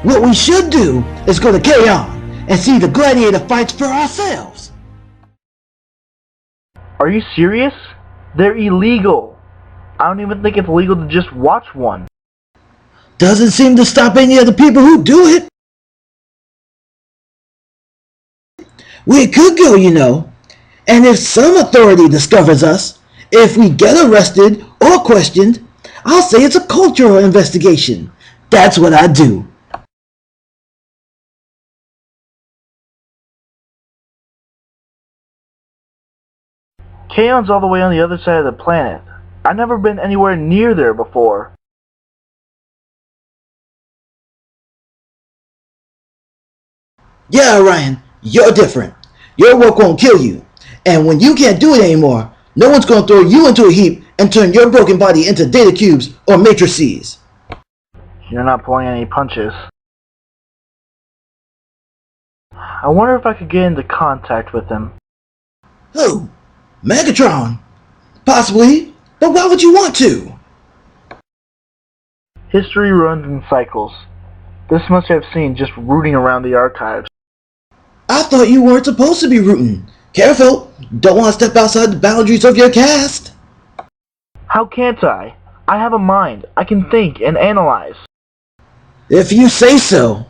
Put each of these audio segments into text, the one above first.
What we should do is go to K-On! And see the gladiator fights for ourselves. Are you serious? They're illegal. I don't even think it's legal to just watch one. Doesn't seem to stop any of the people who do it. We could go, you know, and if some authority discovers us, if we get arrested or questioned, I'll say it's a cultural investigation. That's what I do. K-On's all the way on the other side of the planet. I've never been anywhere near there before. Yeah, Orion, you're different. Your work won't kill you. And when you can't do it anymore, no one's going to throw you into a heap and turn your broken body into data cubes or matrices. You're not pulling any punches. I wonder if I could get into contact with him. Who? Megatron? Possibly, but why would you want to? History runs in cycles. This much I've seen just rooting around the archives. I thought you weren't supposed to be rooting. Careful, don't want to step outside the boundaries of your caste. How can't I? I have a mind. I can think and analyze. If you say so.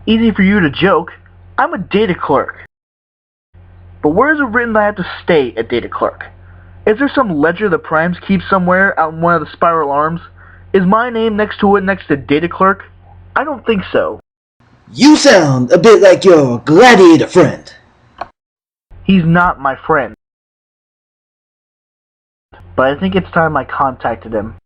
Easy for you to joke. I'm a data clerk. But where is it written that I have to stay a data clerk? Is there some ledger the primes keep somewhere out in one of the spiral arms? Is my name next to it next to data clerk? I don't think so. You sound a bit like your gladiator friend. He's not my friend. But I think it's time I contacted him.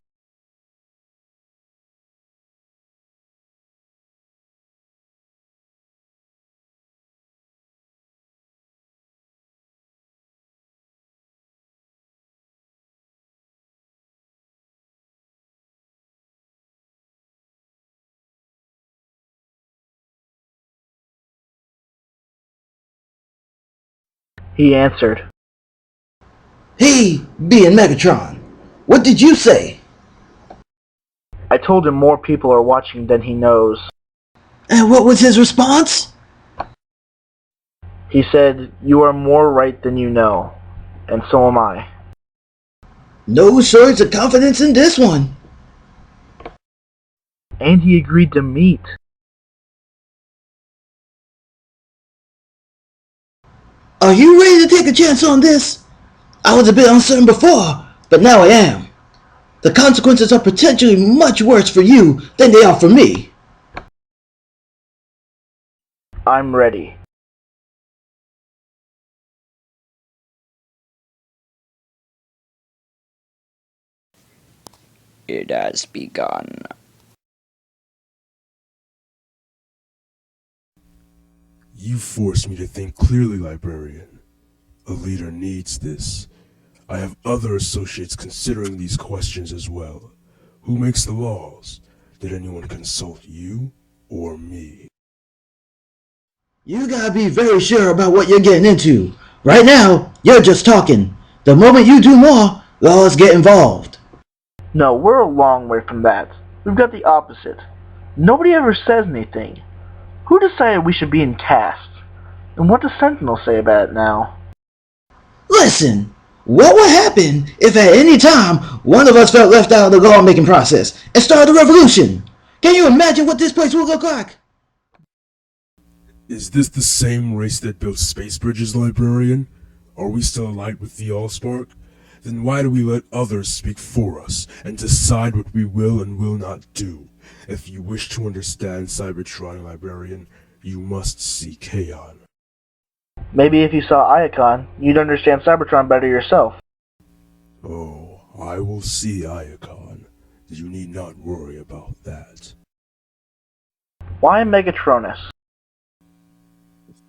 He answered. He, being Megatron, what did you say? I told him more people are watching than he knows. And what was his response? He said, "You are more right than you know, and so am I." No shortage of confidence in this one. And he agreed to meet. Are you ready to take a chance on this? I was a bit uncertain before, but now I am. The consequences are potentially much worse for you than they are for me. I'm ready. It has begun. You forced me to think clearly, Librarian. A leader needs this. I have other associates considering these questions as well. Who makes the laws? Did anyone consult you or me? You gotta be very sure about what you're getting into. Right now, you're just talking. The moment you do more, laws get involved. No, we're a long way from that. We've got the opposite. Nobody ever says anything. Who decided we should be in caste? And what does Sentinel say about it now? Listen, what would happen if at any time one of us felt left out of the lawmaking process and started a revolution? Can you imagine what this place would look like? Is this the same race that built space bridges, Librarian? Are we still aligned with the Allspark? Then why do we let others speak for us and decide what we will and will not do? If you wish to understand Cybertron, Librarian, you must see K-On! Maybe if you saw Iacon, you'd understand Cybertron better yourself. Oh, I will see Iacon. You need not worry about that. Why Megatronus?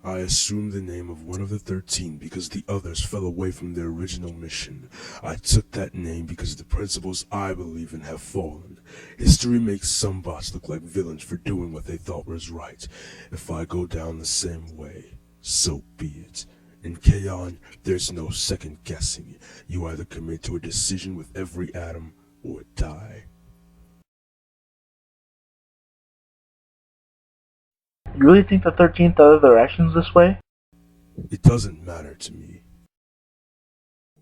I assumed the name of one of the 13 because the others fell away from their original mission. I took that name because the principles I believe in have fallen. History makes some bots look like villains for doing what they thought was right. If I go down the same way, so be it. In K-On, there's no second guessing. You either commit to a decision with every atom or die. You really think the 13th thought of their actions this way? It doesn't matter to me.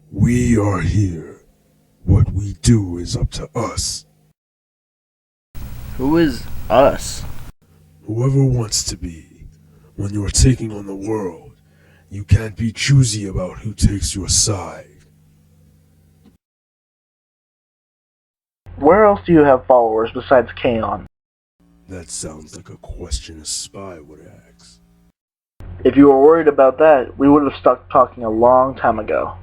We are here. What we do is up to us. Who is us? Whoever wants to be. When you're taking on the world, you can't be choosy about who takes your side. Where else do you have followers besides Kaon? That sounds like a question a spy would ask. If you were worried about that, we would have stopped talking a long time ago.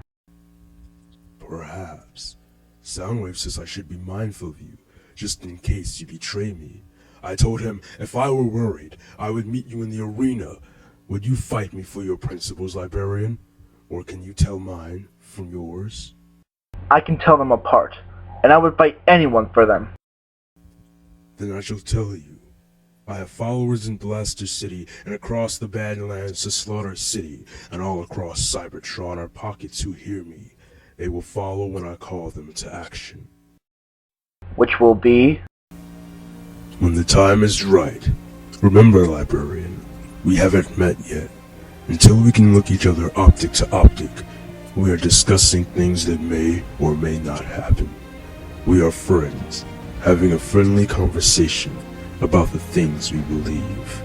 Perhaps. Soundwave says I should be mindful of you, just in case you betray me. I told him if I were worried, I would meet you in the arena. Would you fight me for your principles, Librarian? Or can you tell mine from yours? I can tell them apart, and I would fight anyone for them. Then I shall tell you. I have followers in Blaster City and across the Badlands to Slaughter City, and all across Cybertron are pockets who hear me. They will follow when I call them to action. Which will be? When the time is right. Remember, Librarian, we haven't met yet. Until we can look each other optic to optic, we are discussing things that may or may not happen. We are friends, having a friendly conversation about the things we believe.